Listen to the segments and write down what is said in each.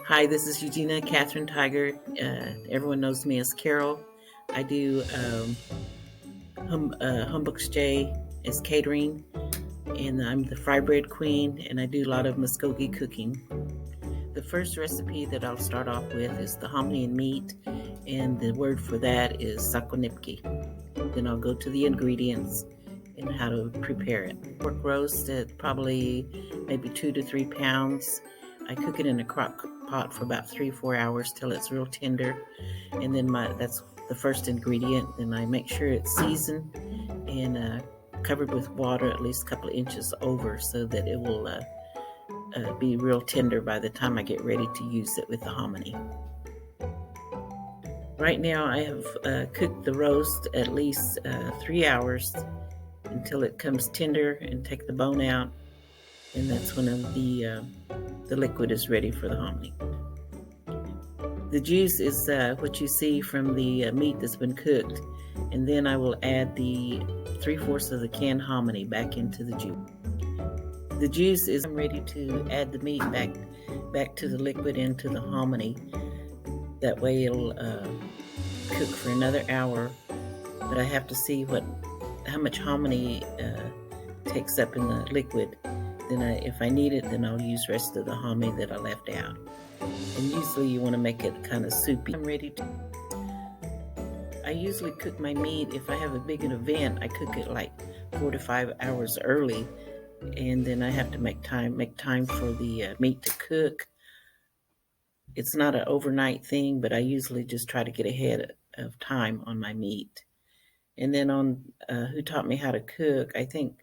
Hi, this is Eugenia Catherine Tiger. Everyone knows me as Carol. I do Mvskoke as catering, and I'm the fry bread queen, and I do a lot of Mvskoke cooking. The first recipe that I'll start off with is the hominy and meat, and the word for that is Sakkonepke. Then I'll go to the ingredients and how to prepare it. Pork roast at probably maybe 2 to 3 pounds. I cook it in a crock pot for about 3-4 hours till it's real tender, and then that's the first ingredient. Then I make sure it's seasoned and covered with water at least a couple of inches over, so that it will be real tender by the time I get ready to use it with the hominy. Right now I have cooked the roast at least 3 hours until it comes tender, and take the bone out, and that's when the liquid is ready for the hominy. The juice is what you see from the meat that's been cooked, and then I will add the 3/4 of the canned hominy back into the juice. The juice is I'm ready to add the meat back to the liquid into the hominy. That way it'll cook for another hour, but I have to see how much hominy takes up in the liquid. Then if I need it, then I'll use the rest of the hominy that I left out. And usually you want to make it kind of soupy. I usually cook my meat, if I have a big event, I cook it like 4 to 5 hours early, and then I have to make time for the meat to cook. It's not an overnight thing, but I usually just try to get ahead of time on my meat. And then on who taught me how to cook, I think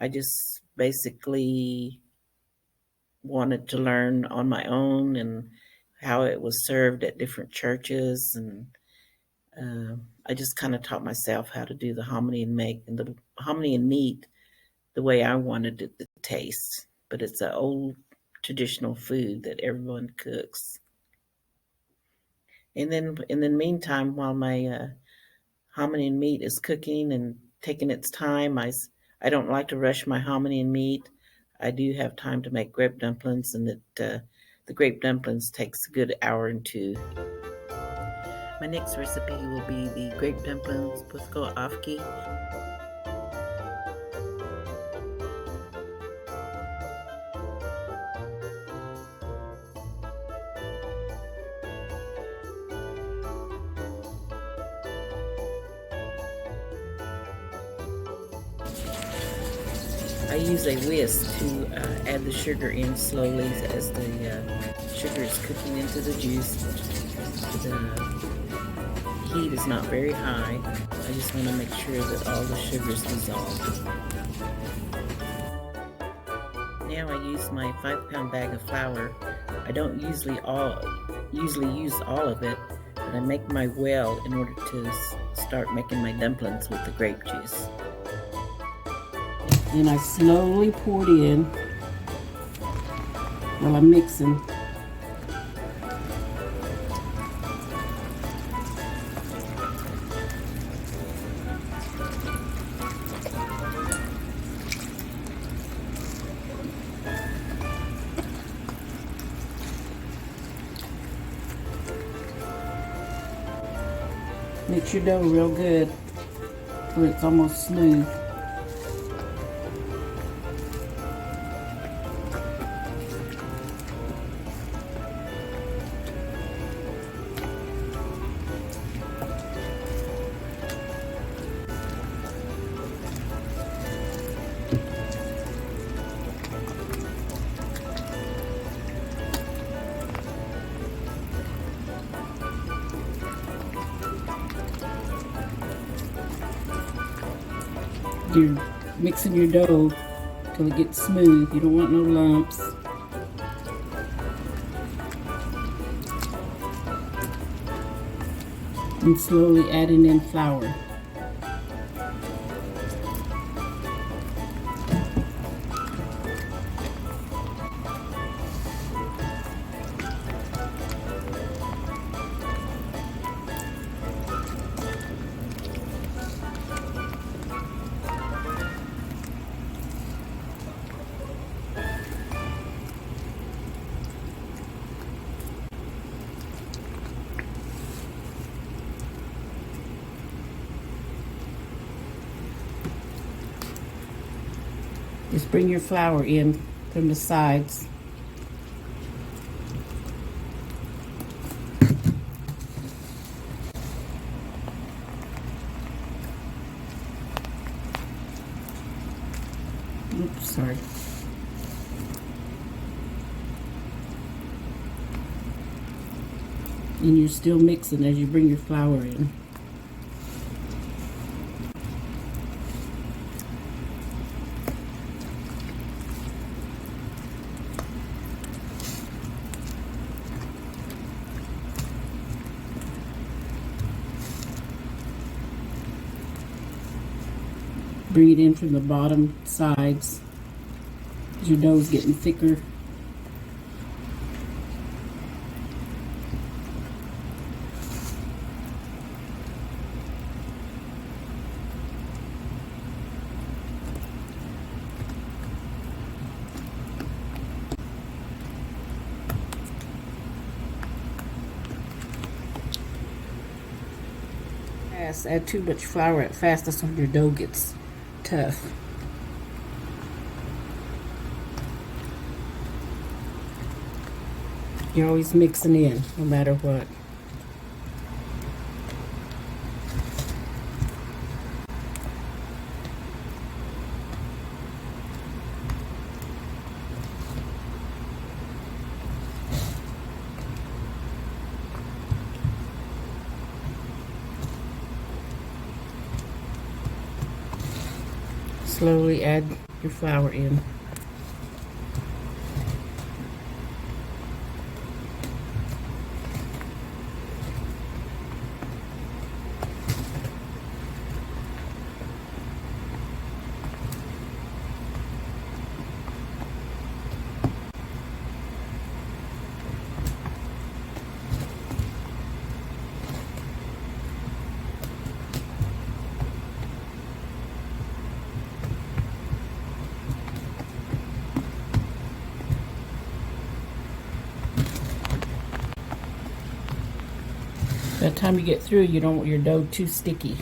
I just basically wanted to learn on my own, and how it was served at different churches, and I just kind of taught myself how to do the hominy and meat the way I wanted it to taste. But it's an old traditional food that everyone cooks. And then in the meantime, while my hominy and meat is cooking and taking its time, I don't like to rush my hominy and meat. I do have time to make grape dumplings, and the grape dumplings takes a good hour and 2. My next recipe will be the grape dumplings, Pvrko Afke. I use a whisk to add the sugar in slowly as the sugar is cooking into the juice. The heat is not very high. I just want to make sure that all the sugar is dissolved. Now I use my 5-pound bag of flour. I don't usually use all of it, but I make my well in order to start making my dumplings with the grape juice. Then I slowly pour it in while I'm mixing. Mix your dough real good till it's almost smooth. You're mixing your dough till it gets smooth. You don't want no lumps. And slowly adding in flour. Just bring your flour in from the sides. Oops, sorry. And you're still mixing as you bring your flour in. Bring it in from the bottom sides as your dough is getting thicker. Add too much flour at fast, that's when your dough gets tough. You're always mixing in, no matter what. Slowly add your flour in. By the time you get through, you don't want your dough too sticky.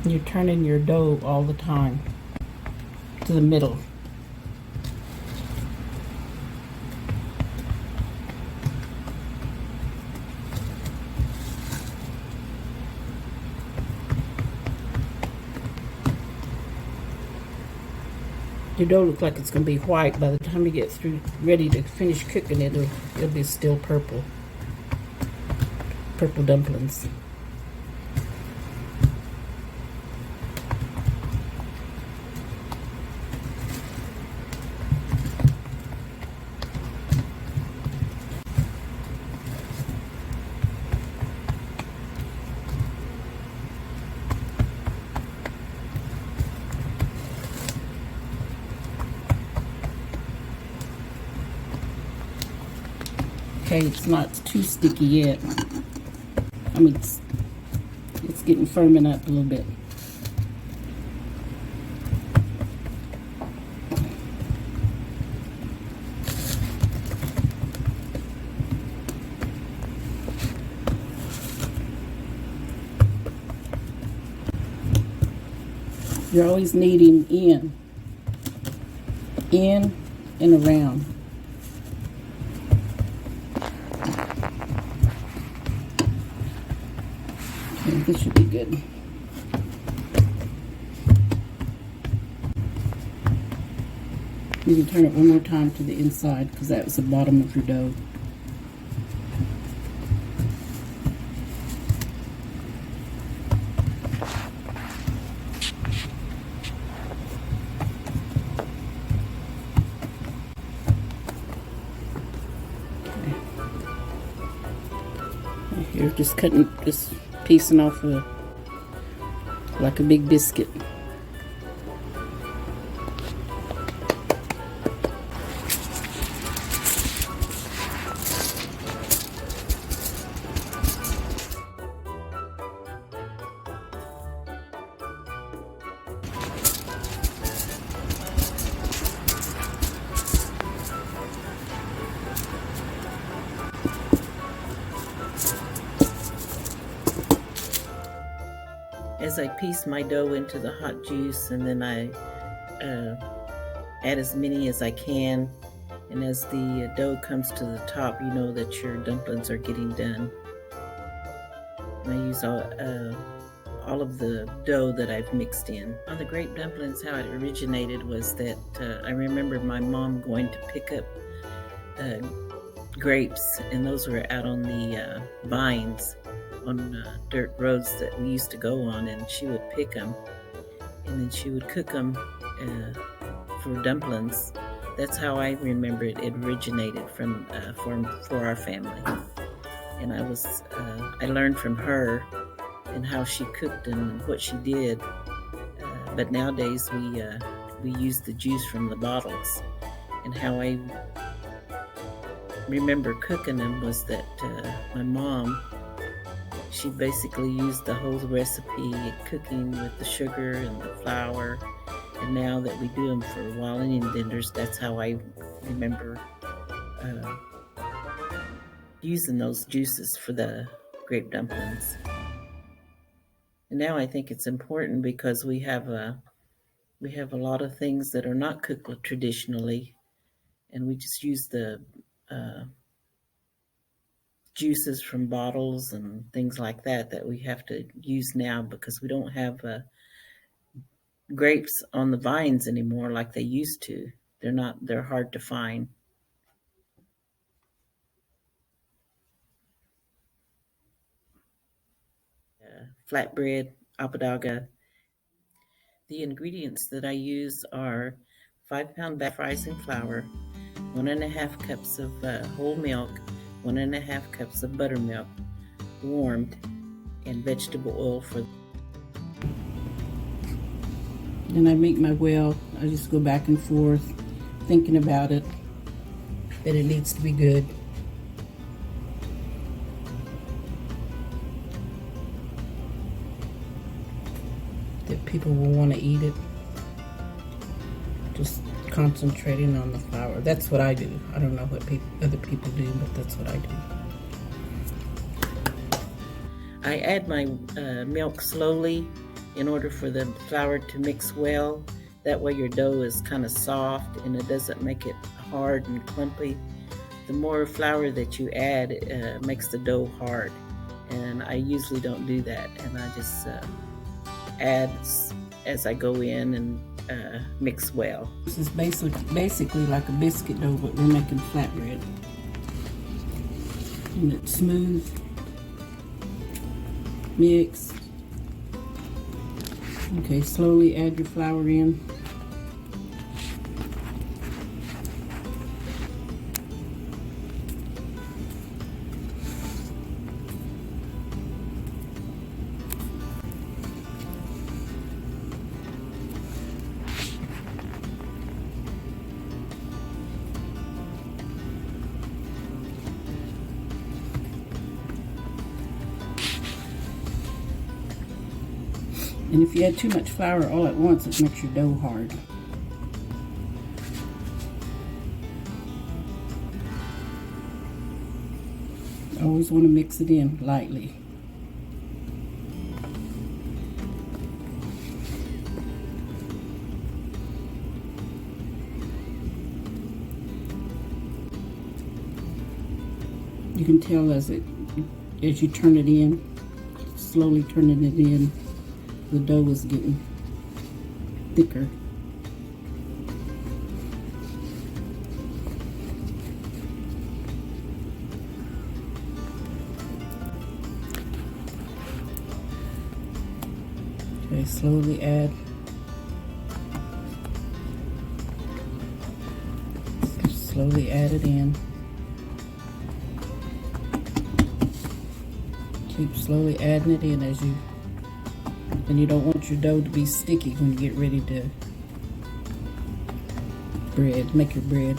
You're turning your dough all the time to the middle. Your dough looks like it's going to be white. By the time you get through, ready to finish cooking it, it'll be still purple. Purple dumplings. Okay, it's not too sticky yet. I mean, it's getting firming up a little bit. You're always kneading in and around. This should be good. You can turn it one more time to the inside because that was the bottom of your dough. Okay. You're just cutting, just piecing off like a big biscuit. As I piece my dough into the hot juice, and then I add as many as I can, and as the dough comes to the top, you know that your dumplings are getting done. And I use all of the dough that I've mixed in. On the grape dumplings, how it originated was that I remember my mom going to pick up grapes, and those were out on the vines on dirt roads that we used to go on, and she would pick them, and then she would cook them for dumplings. That's how I remember it originated from for our family. And I learned from her and how she cooked and what she did. But nowadays we use the juice from the bottles. And how I remember cooking them was that my mom, she basically used the whole recipe, cooking with the sugar and the flour. And now that we do them for wild Indian dinners, that's how I remember using those juices for the grape dumplings. And now I think it's important because we have a lot of things that are not cooked traditionally, and we just use the juices from bottles and things like that we have to use now because we don't have grapes on the vines anymore like they used to. They're hard to find. Flatbread, apadaga. The ingredients that I use are 5-pound bag rising flour, 1.5 cups of whole milk, 1.5 cups of buttermilk, warmed, and vegetable oil for. Then I make my well. I just go back and forth, thinking about it, that it needs to be good. That people will want to eat it. Just concentrating on the flour. That's what I do. I don't know what other people do, but that's what I do. I add my milk slowly in order for the flour to mix well. That way your dough is kind of soft and it doesn't make it hard and clumpy. The more flour that you add makes the dough hard, and I usually don't do that, and I just add as I go in and mix well. This is basically like a biscuit dough, but we're making flatbread. And it's smooth, mix. Okay, slowly add your flour in. And if you add too much flour all at once, it makes your dough hard. Always want to mix it in lightly. You can tell as you turn it in, slowly turning it in, the dough is getting thicker. Okay, slowly add. Slowly add it in. Keep slowly adding it in as you. And you don't want your dough to be sticky when you get ready to make your bread.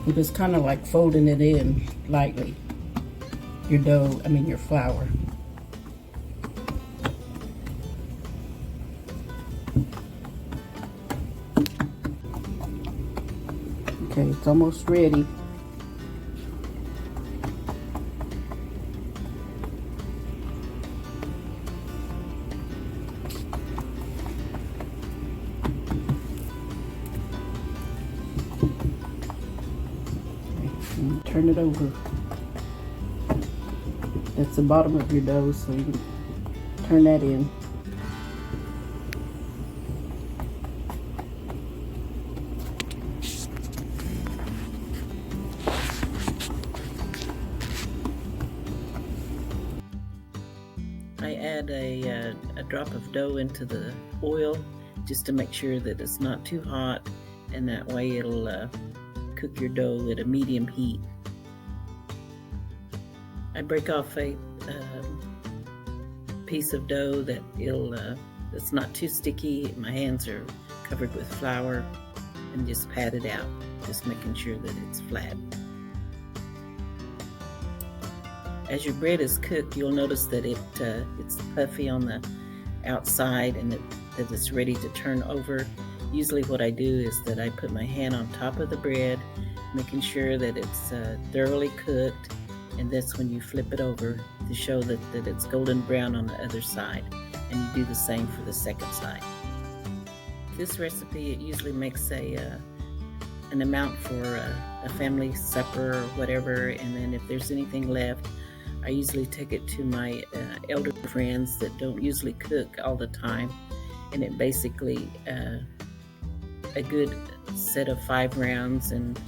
You're just kind of like folding it in lightly. Your flour. Okay, it's almost ready. And turn it over. That's the bottom of your dough, so you can turn that in. I add a drop of dough into the oil just to make sure that it's not too hot, and that way it'll cook your dough at a medium heat. I break off a piece of dough that it's not too sticky. My hands are covered with flour, and just pat it out, just making sure that it's flat. As your bread is cooked, you'll notice that it's puffy on the outside and that it's ready to turn over. Usually what I do is that I put my hand on top of the bread, making sure that it's thoroughly cooked, and that's when you flip it over to show that it's golden brown on the other side, and you do the same for the second side. This recipe, it usually makes an amount for a family supper or whatever, and then if there's anything left, I usually take it to my elder friends that don't usually cook all the time, and it basically a good set of 5 rounds, and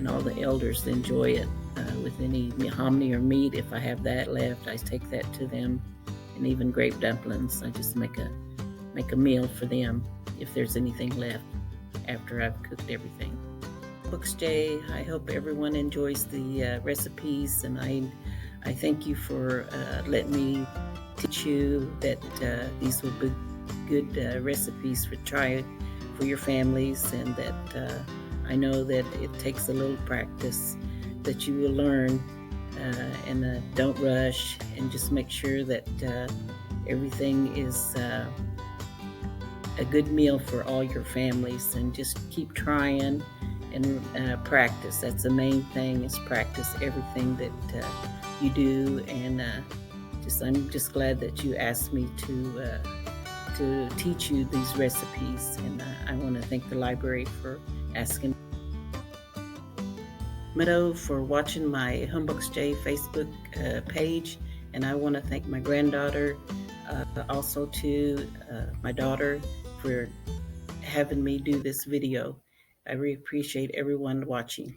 all the elders enjoy it with any hominy or meat. If I have that left, I take that to them, and even grape dumplings. I just make a meal for them if there's anything left after I've cooked everything. Books J, I hope everyone enjoys the recipes, and I thank you for letting me teach you that these will be good recipes for try for your families, and that I know that it takes a little practice, that you will learn, and don't rush, and just make sure that everything is a good meal for all your families, and just keep trying and practice. That's the main thing, is practice everything that you do, and I'm just glad that you asked me to teach you these recipes, and I want to thank the library for asking. Meadow for watching my Humbug's J Facebook page, and I want to thank my granddaughter, also to my daughter, for having me do this video. I really appreciate everyone watching.